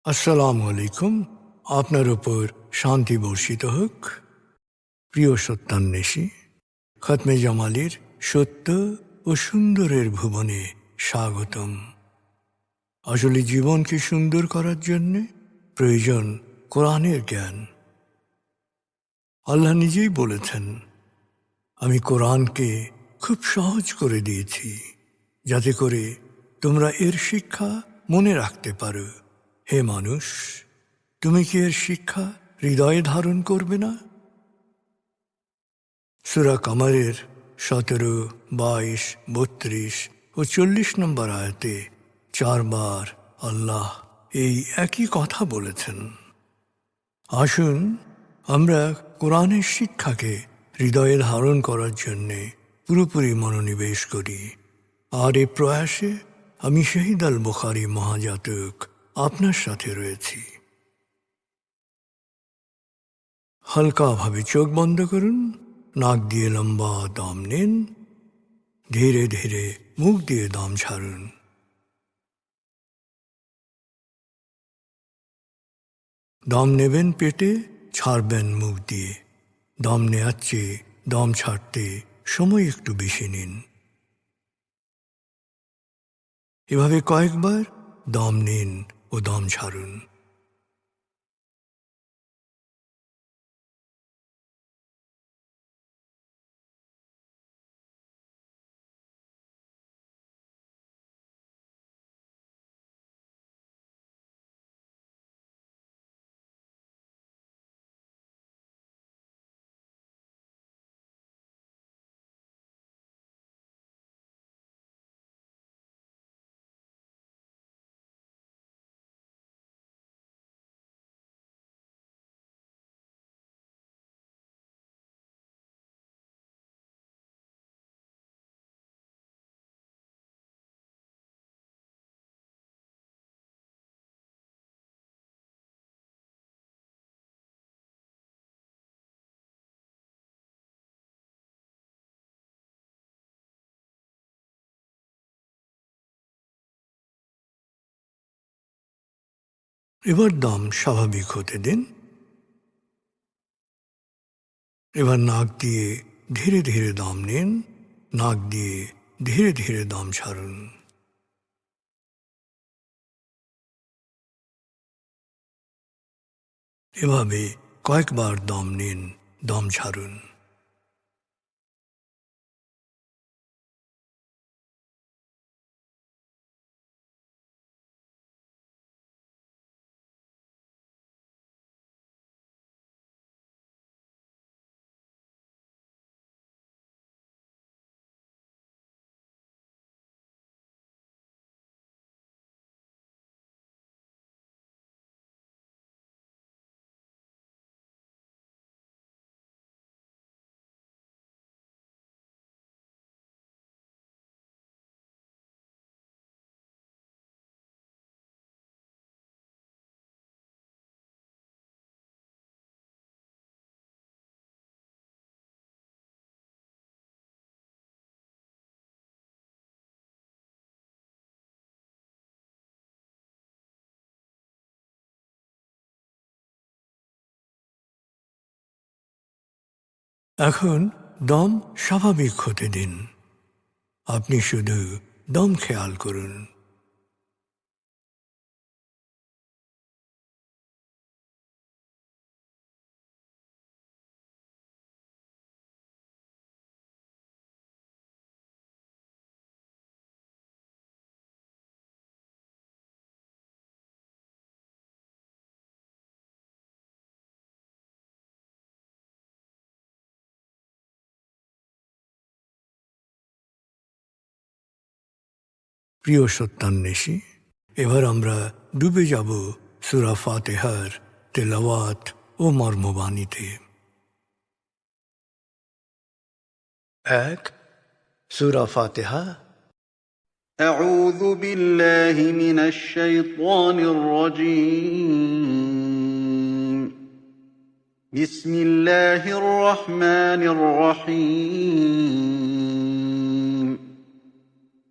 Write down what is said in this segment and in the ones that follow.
আসসালামু আলাইকুম। আপনার উপর শান্তি বর্ষিত হোক। প্রিয় সত্যান্বেষী, খতমে জামালির সত্য ও সুন্দরের ভুবনে স্বাগতম। আসলে জীবনকে সুন্দর করার জন্য প্রয়োজন কোরআনের জ্ঞান। আল্লাহ নিজেই বলেছেন, আমি কোরআনকে খুব সহজ করে দিয়েছি যাতে করে তোমরা এর শিক্ষা মনে রাখতে পারো। হে মানুষ, তুমি কি এর শিক্ষা হৃদয়ে ধারণ করবে না? সূরা কামারের 17, 22, 32 ও 40 নম্বর আয়াতে 4 বার আল্লাহ এই একই কথা বলেছেন। আসুন আমরা কোরআনের শিক্ষাকে হৃদয়ে ধারণ করার জন্যে পুরোপুরি মনোনিবেশ করি। আর এই প্রয়াসে আমি শহীদ আল বুখারী মহাজাতক আপনার সাথে রয়েছি। হালকাভাবে চোখ বন্ধ করুন, নাক দিয়ে লম্বা দম নিন, ধীরে ধীরে মুখ দিয়ে দম ছাড়ুন। দম নেবেন পেটে, ছাড়বেন মুখ দিয়ে। দম নেওয়ার চেয়ে দম ছাড়তে সময় একটু বেশি নিন। এভাবে কয়েকবার দম নিন ও দম ছাড়ুন। এবার দম স্বাভাবিক হতে দিন। এবার নাক দিয়ে ধীরে ধীরে দম নিন, নাক দিয়ে ধীরে ধীরে দম ছাড়ুন। এভাবে কয়েকবার দম নিন, দম ছাড়ুন। এখন দম স্বাভাবিক হতে দিন। আপনি শুধু দম খেয়াল করুন। প্রিয় সত্যান্বেষী, এবার আমরা ডুবে যাব সূরা ফাতিহার তেলাওয়াত ও মর্মবাণীতে। 1, সূরা ফাতিহা। أعوذ بالله من الشيطان الرجيم. بسم الله الرحمن الرحيم.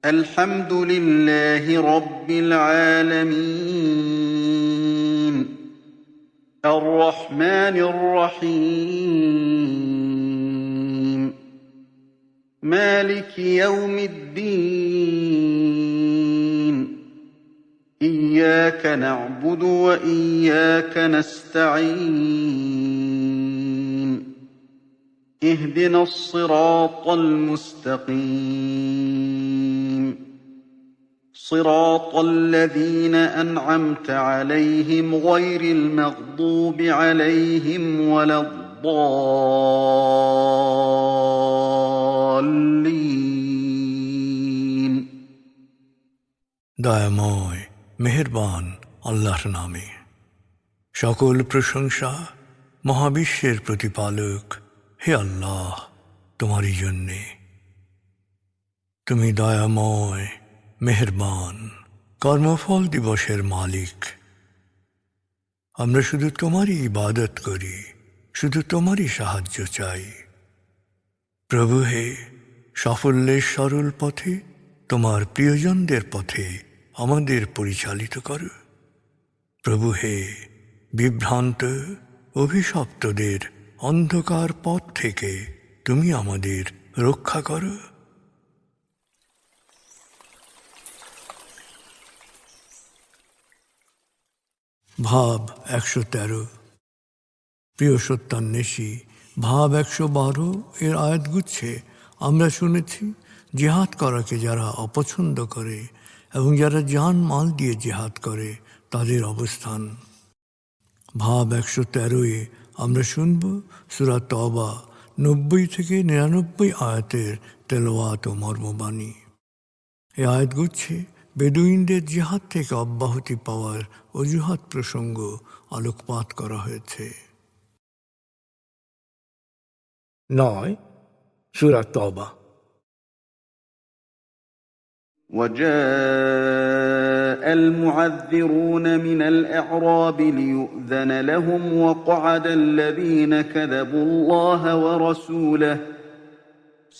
الحمد لله رب العالمين. الرحمن الرحيم مالك يوم الدين إياك نعبد وإياك نستعين اهدنا الصراط المستقيم صراط الذين أنعمت عليهم غير المغضوب عليهم ولا الضالين দয়াময় মেহেরবান আল্লাহর নামে। সকল প্রশংসা মহাবিশ্বের প্রতিপালক হে আল্লাহ তোমারই জন্যে। তুমি দয়াময় মেহেরবান কর্মফল দিবসের মালিক। আমরা শুধু তোমারই ইবাদত করি, শুধু তোমারই সাহায্য চাই। প্রভু হে, সাফল্যের সরল পথে তোমার প্রিয়জনদের পথে আমাদের পরিচালিত করো। প্রভু হে, বিভ্রান্ত অভিশপ্তদের অন্ধকার পথ থেকে তুমি আমাদের রক্ষা করো। ভাব 113। প্রিয় সত্যান্বেষী, ভাব 112 এর আয়াতগুচ্ছে আমরা শুনেছি জিহাদ করাকে যারা অপছন্দ করে এবং যারা জান মাল দিয়ে জিহাদ করে তাদের অবস্থান। ভাব 113-এ আমরা শুনব সূরা তওবা 90 থেকে 99 আয়াতের তেলাওয়াত ও মর্মবাণী। এই আয়াতগুচ্ছে বেদুইনদের জিহাদ থেকে অব্যাহতি পাওয়ার অজুহাত প্রসঙ্গ আলোকপাত করা হয়েছে। 9 সূরা তওবা। وجاء المعذرون من الأعراب ليؤذن لهم وقعد الذين كذبوا الله ورسوله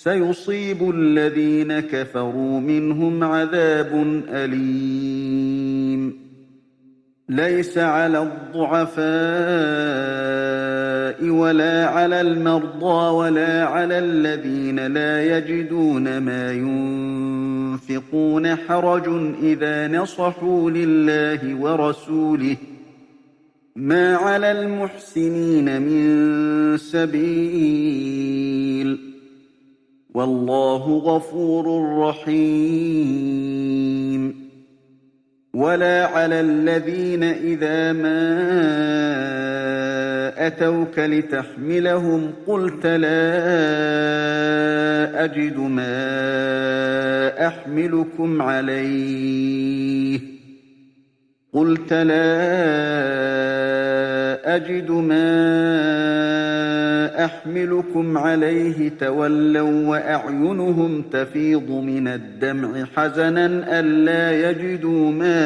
سيصيب الذين كفروا منهم عذاب أليم ليس على الضعفاء ولا على المرضى ولا على الذين لا يجدون ما ينفقون حرج إذا نصحوا لله ورسوله ما على المحسنين من سبيل والله غفور رحيم ولا على الذين إذا ما أتوك لتحملهم قلت لا أجد ما أحملكم عليه تولوا وأعينهم تفيض من الدمع حزنا ألا يجدوا ما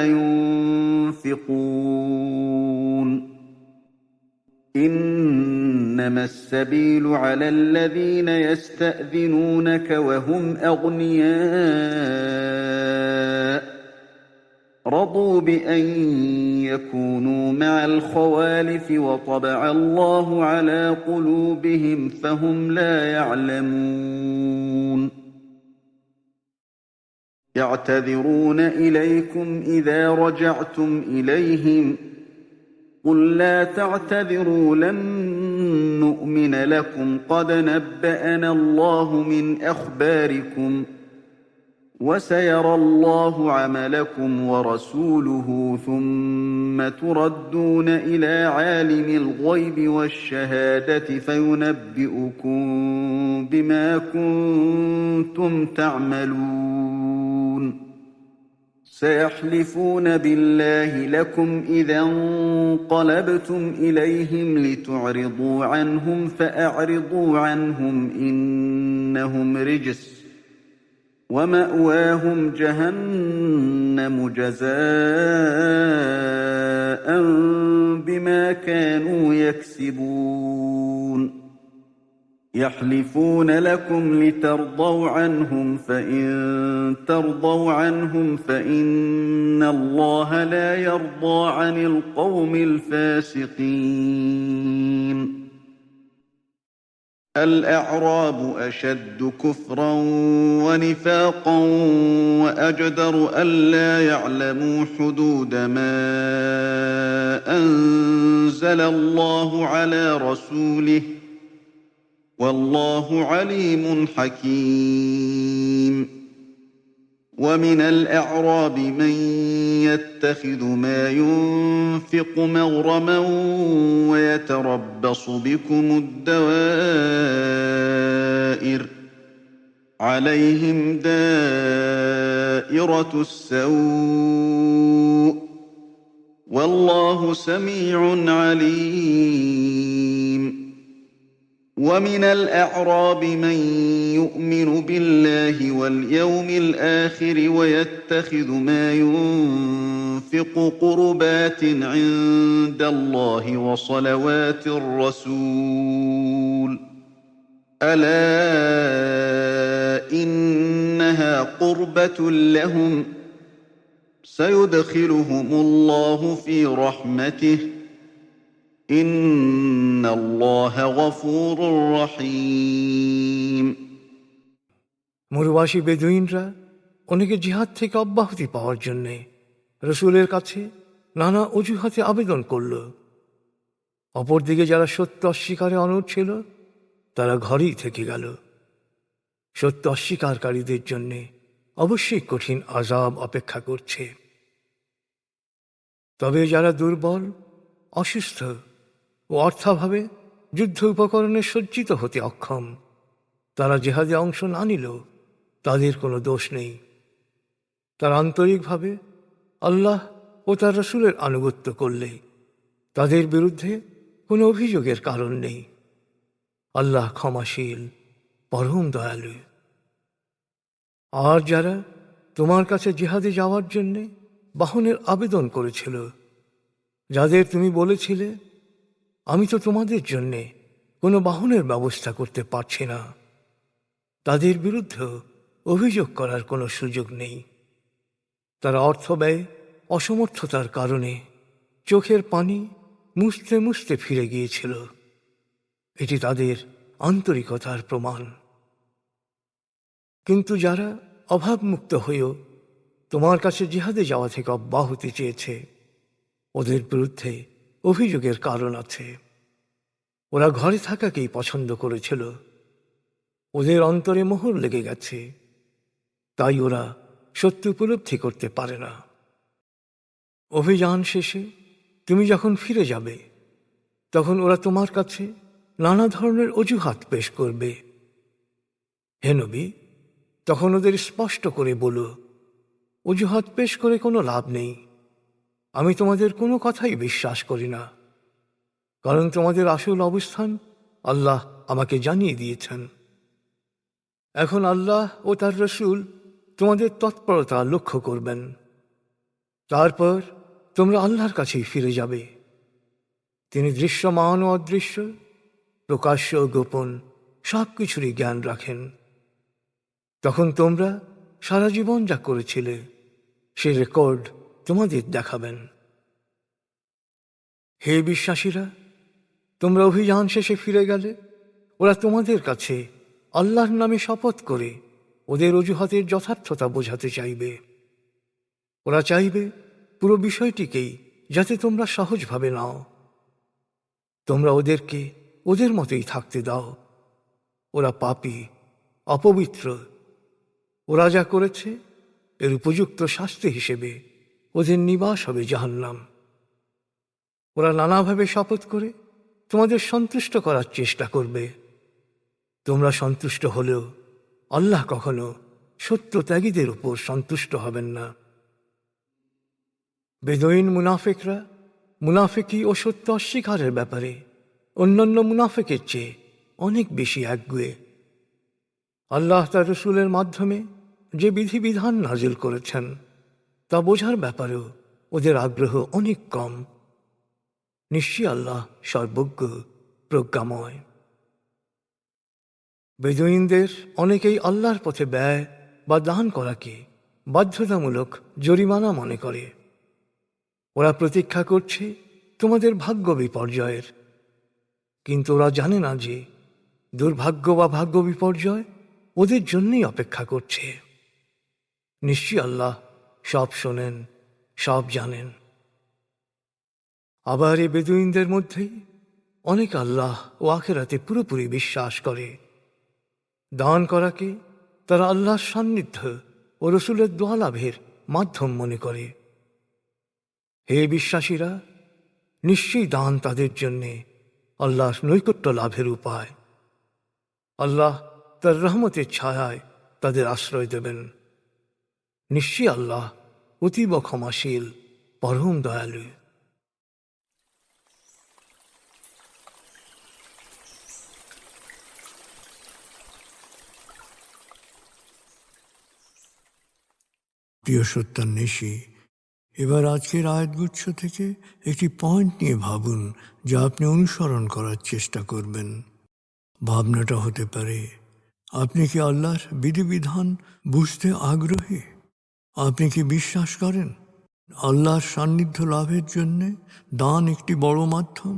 ينفقون إنما السبيل على الذين يستأذنونك وهم أغنياء رضوا بأن يكونوا مع الخوالف وطبع الله على قلوبهم فهم لا يعلمون يعتذرون إليكم إذا رجعتم إليهم قل لا تعتذروا لن نؤمن لكم قد نبأنا الله من أخباركم وسيرى الله عملكم ورسوله ثم تردون إلى عالم الغيب والشهادة فينبئكم بما كنتم تعملون سيحلفون بالله لكم إذا انقلبتم إليهم لتعرضوا عنهم فأعرضوا عنهم إنهم رجس ومأواهم جهنم جزاء بما كانوا يكسبون يحلفون لكم لترضوا عنهم فإن ترضوا عنهم فإن الله لا يرضى عن القوم الفاسقين الأعراب أشد كفرا ونفاقا وأجدر ألا يعلموا حدود ما أنزل الله على رسوله والله عليم حكيم ومن الأعراب من يتخذ ما ينفق مغرما ويتربص بكم الدوائر عليهم دائرة السوء والله سميع عليم ومن الأعراب من يؤمن بالله واليوم الآخر ويتخذ ما ينفق قربات عند الله وصلوات الرسول ألا إنها قربة لهم سيدخلهم الله في رحمته إن الله غفور رحيم মরুবাসী বেদুইনরা অনেকে জিহাদ থেকে অব্যাহতি পাওয়ার জন্যে রসুলের কাছে নানা অজুহাতে আবেদন করল। অপরদিকে যারা সত্য অস্বীকারে অনড় ছিল তারা ঘরেই থেকে গেল। সত্য অস্বীকারীদের জন্যে অবশ্যই কঠিন আযাব অপেক্ষা করছে। তবে যারা দুর্বল, অসুস্থ ও অর্থাভাবে যুদ্ধ উপকরণে সজ্জিত হতে অক্ষম, তারা জেহাদে অংশ না নিলেও তাদের কোনো দোষ নেই। তারা আন্তরিকভাবে আল্লাহ ও তার রসুলের আনুগত্য করলে তাদের বিরুদ্ধে কোনো অভিযোগের কারণ নেই। আল্লাহ ক্ষমাশীল, পরম দয়ালু। আর যারা তোমার কাছে জিহাদে যাওয়ার জন্যে বাহনের আবেদন করেছিল, যাদের তুমি বলেছিলে আমি তো তোমাদের জন্যে কোনো বাহনের ব্যবস্থা করতে পারছি না, তাদের বিরুদ্ধেও অভিযোগ করার কোনো সুযোগ নেই। তারা অর্থ ব্যয় অসমর্থতার কারণে চোখের পানি মুছতে মুছতে ফিরে গিয়েছিল। এটি তাদের আন্তরিকতার প্রমাণ। কিন্তু যারা অভাবমুক্ত হয়েও তোমার কাছে জিহাদে যাওয়া থেকে অব্যাহতি চেয়েছে, ওদের বিরুদ্ধে অভিযোগের কারণ আছে। ওরা ঘরে থাকাকেই পছন্দ করেছিল, ওদের অন্তরে মোহর লেগে গেছে, তাই ওরা সত্য উপলব্ধি করতে পারে না। অভিযান শেষে তুমি যখন ফিরে যাবে তখন ওরা তোমার কাছে নানা ধরনের অজুহাত পেশ করবে। হে নবী, তখন ওদের স্পষ্ট করে বলো, অজুহাত পেশ করে কোনো লাভ নেই। আমি তোমাদের কোনো কথাই বিশ্বাস করি না, কারণ তোমাদের আসল অবস্থান আল্লাহ আমাকে জানিয়ে দিয়েছেন। এখন আল্লাহ ও তার রসুল তোমাদের তৎপরতা লক্ষ্য করবেন। তারপর তোমরা আল্লাহর কাছেই ফিরে যাবে। তিনি দৃশ্যমান ও অদৃশ্য, প্রকাশ্য ও গোপন সব কিছুরই জ্ঞান রাখেন। তখন তোমরা সারা জীবন যা করেছিলে সে রেকর্ড তোমাদের দেখাবেন। হে বিশ্বাসীরা, তোমরা অভিযান শেষে ফিরে গেলে ওরা তোমাদের কাছে আল্লাহর নামে শপথ করে ওদের অজুহাতের যথার্থতা বোঝাতে চাইবে। ওরা চাইবে পুরো বিষয়টিকেই যাতে তোমরা সহজভাবে নাও। তোমরা ওদেরকে ওদের মতোই থাকতে দাও। ওরা পাপী, অপবিত্র। ওরা যা করেছে এর উপযুক্ত শাস্তি হিসেবে ওদের নিবাস হবে জাহান্নাম। ওরা নানাভাবে শপথ করে তোমাদের সন্তুষ্ট করার চেষ্টা করবে। তোমরা সন্তুষ্ট হলেও আল্লাহ কখনো সত্যত্যাগীদের উপর সন্তুষ্ট হবেন না। বেদুইন মুনাফিকরা মুনাফিকি ও সত্য অস্বীকারের ব্যাপারে অন্যান্য মুনাফিকের চেয়ে অনেক বেশি একগুঁয়ে। আল্লাহ তার রসুলের মাধ্যমে যে বিধিবিধান নাজিল করেছেন তা বোঝার ব্যাপারেও ওদের আগ্রহ অনেক কম। নিশ্চয়ই আল্লাহ সর্বজ্ঞ, প্রজ্ঞাময়। বেদুইনদের অনেকেই আল্লাহর পথে ব্যয় বা দান করাকে বাধ্যতামূলক জরিমানা মনে করে। ওরা প্রতীক্ষা করছে তোমাদের ভাগ্য বিপর্যয়ের, কিন্তু ওরা জানে না যে দুর্ভাগ্য বা ভাগ্য বিপর্যয় ওদের জন্যই অপেক্ষা করছে। নিশ্চয়ই আল্লাহ সব শোনেন, সব জানেন। আবার এই বেদুইনদের মধ্যেই অনেক আল্লাহ ও আখিরাতে পুরোপুরি বিশ্বাস করে। দান করাকে তারা আল্লাহর সান্নিধ্য ও রসুলের দোয়া লাভের মাধ্যম মনে করে। হে বিশ্বাসীরা, নিশ্চয়ই দান তাদের জন্যে আল্লাহর নৈকট্য লাভের উপায়। আল্লাহ তার রহমতের ছায়ায় তাদের আশ্রয় দেবেন। নিশ্চয়ই আল্লাহ অতীব ক্ষমাশীল, পরম দয়ালু। প্রিয় সত্যান্বেষী, এবার আজকের আয়াতগুচ্ছ থেকে একটি পয়েন্ট নিয়ে ভাবুন, যা আপনি অনুসরণ করার চেষ্টা করবেন। ভাবনাটা হতে পারে, আপনি কি আল্লাহর বিধিবিধান বুঝতে আগ্রহী? আপনি কি বিশ্বাস করেন আল্লাহর সান্নিধ্য লাভের জন্যে দান একটি বড় মাধ্যম?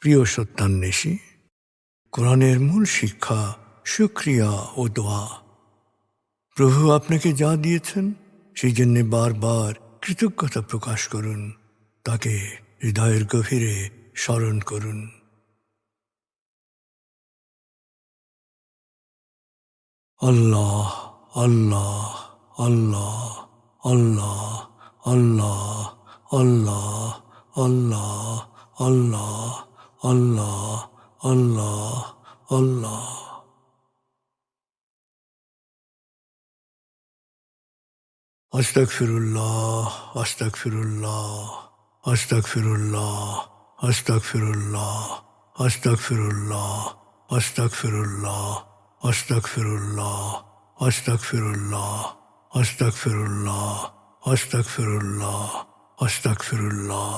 প্রিয় সত্যান্বেষী, কোরআনের মূল শিক্ষা শুকরিয়া ও দোয়া। প্রভু আপনাকে যা দিয়েছেন সেই জন্যে বারবার কৃতজ্ঞতা প্রকাশ করুন, তাকে হৃদয়ের গভীরে স্মরণ করুন। আল্লাহ আল্লাহ আল্লাহ আল্লাহ আল্লাহ আল্লাহ আল্লাহ আল্লাহ আল্লাহ আল্লাহ আল্লাহ। আস্তাগফিরুল্লাহ আস্তাগফিরুল্লাহ আস্তাগফিরুল্লাহ আস্তাগফিরুল্লাহ আস্তাগফিরুল্লাহ আস্তাগফিরুল্লাহ আস্তাগফিরুল্লাহ আস্তাগফিরুল্লাহ আস্তাগফিরুল্লাহ আস্তাগফিরুল্লাহ আস্তাগফিরুল্লাহ।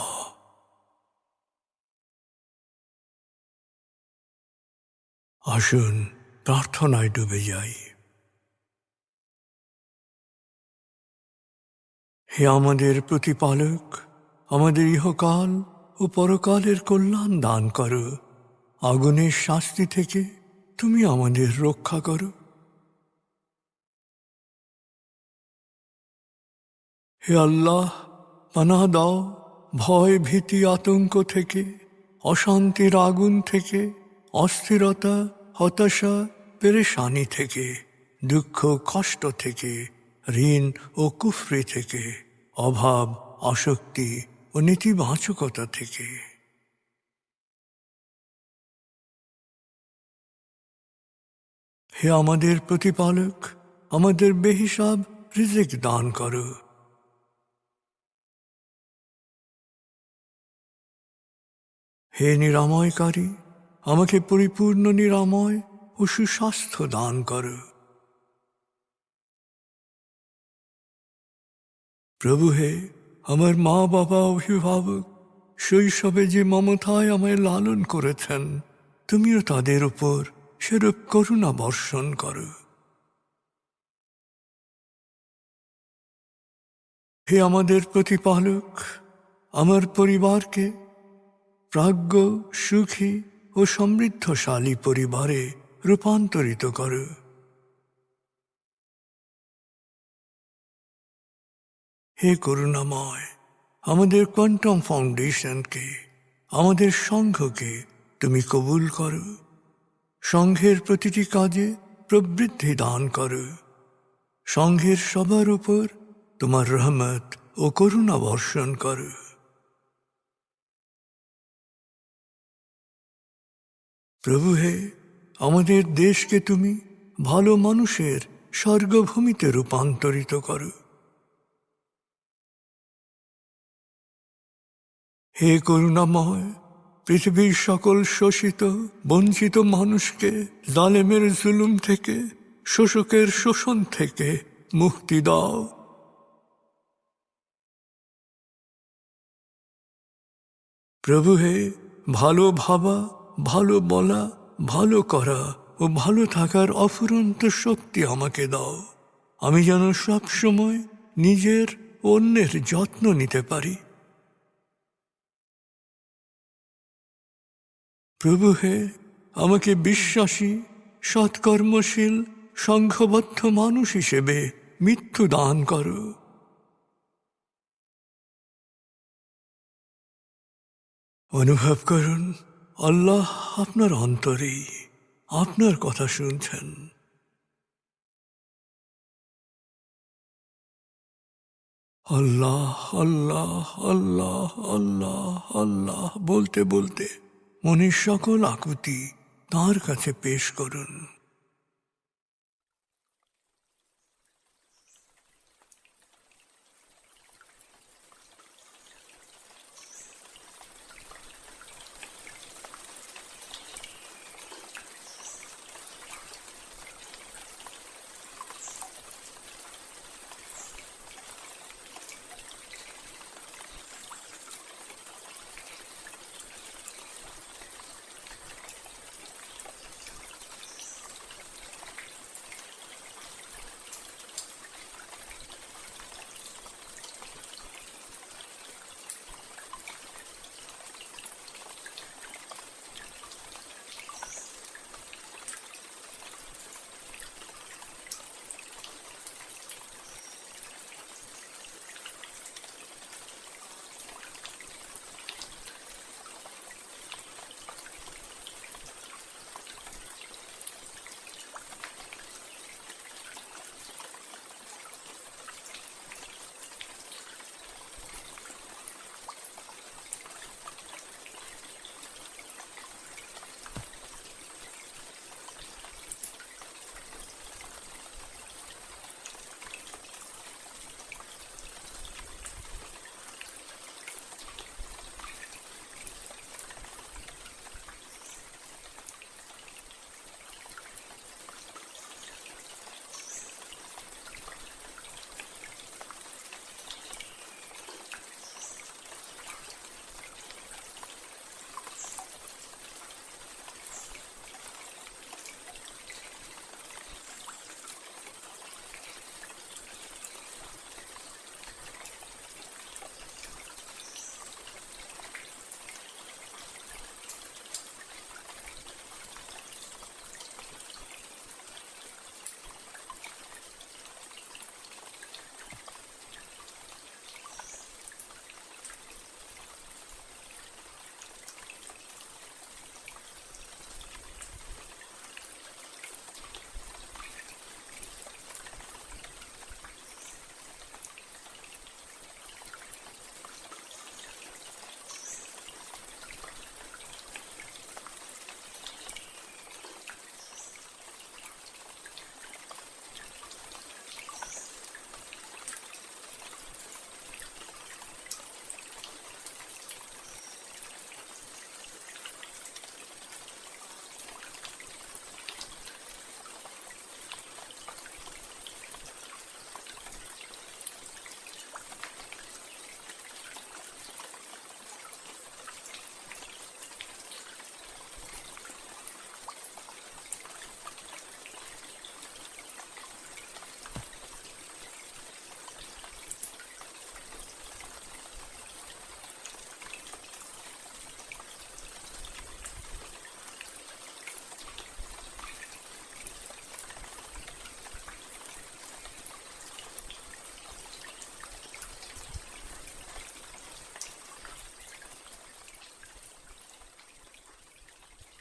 আসুন প্রার্থনায় ডুবে যাই। হে আমাদের প্রতিপালক, আমাদের ইহকাল ও পরকালের কল্যাণ দান করো। আগুনের শাস্তি থেকে তুমি আমাদের রক্ষা করো। হে আল্লাহ, পানাহ দাও ভয় ভীতি আতঙ্ক থেকে, অশান্তির আগুন থেকে, অস্থিরতা হতাশা পেরেশানি থেকে, দুঃখ কষ্ট থেকে, ঋণ ও কুফরি থেকে, অভাব আসক্তি ও নেতিবাচকতা থেকে। হে আমাদের প্রতিপালক, আমাদের বেহিসাব রিজিক দান করো। হে নিরাময়কারী, আমাকে পরিপূর্ণ নিরাময় ও সুস্বাস্থ্য দান করো। প্রভু হে, আমার মা বাবা অভিভাবক শৈশবে যে মমতায় আমায় লালন করেছেন, তুমিও তাদের উপর সেরূপ করুণা বর্ষণ করো। হে আমাদের প্রতিপালক, আমার পরিবারকে প্রাজ্ঞ সুখী ও সমৃদ্ধশালী পরিবারে রূপান্তরিত করো। হে করুণাময়, আমাদের কোয়ান্টাম ফাউন্ডেশনকে, আমাদের সংঘকে তুমি কবুল করো। সংঘের প্রতিটি কাজে প্রবৃদ্ধি দান করো। সংঘের সবার উপর তোমার রহমত ও করুণা বর্ষণ করো। প্রভু হে, আমাদের দেশকে তুমি ভালো মানুষের স্বর্গভূমিতে রূপান্তরিত করো। হে করুণাময়, পৃথিবীর সকল শোষিত বঞ্চিত মানুষকে জালেমের জুলুম থেকে, শোষকের শোষণ থেকে মুক্তি দাও। প্রভু হে, ভালো ভাবা, ভালো বলা, ভালো করা ও ভালো থাকার অফুরন্ত শক্তি আমাকে দাও। আমি যেন সব সময় নিজের ও অন্যের যত্ন নিতে পারি। প্রভু হে, আমাকে বিশ্বাসী সৎকর্মশীল সংঘবদ্ধ মানুষ হিসেবে মৃত্যু দান করো। অনুভব করুন, আল্লাহ আপনার অন্তরেই আপনার কথা শুনছেন। আল্লাহ আল্লাহ আল্লাহ আল্লাহ আল্লাহ বলতে বলতে মনের সকল আকুতি তাঁর কাছে পেশ করুন।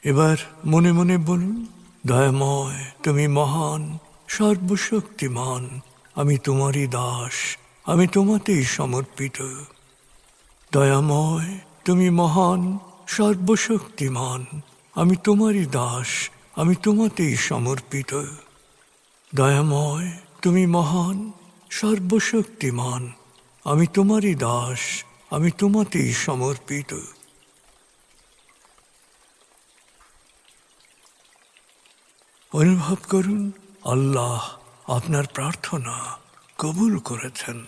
এবার মনে মনে বলুন, দয়াময় তুমি মহান, সর্বশক্তিমান, আমি তোমারই দাস, আমি তোমাতেই সমর্পিত। দয়াময় তুমি মহান, সর্বশক্তিমান, আমি তোমারই দাস, আমি তোমাতেই সমর্পিত। দয়াময় তুমি মহান, সর্বশক্তিমান, আমি তোমারই দাস, আমি তোমাতেই সমর্পিত। অনুভব করুন আল্লাহ আপনার প্রার্থনা কবুল করেছেন।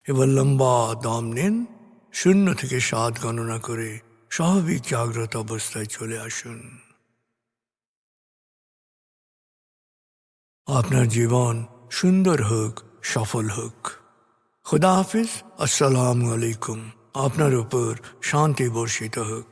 এবার লম্বা দম নিন, 0 থেকে 7 গণনা করে স্বাভাবিক জাগ্রত অবস্থায় চলে আসুন। আপনার জীবন সুন্দর হোক, সফল হোক। খুদা হাফিজ। আসসালামু আলাইকুম। আপনার উপর শান্তি বর্ষিত হোক।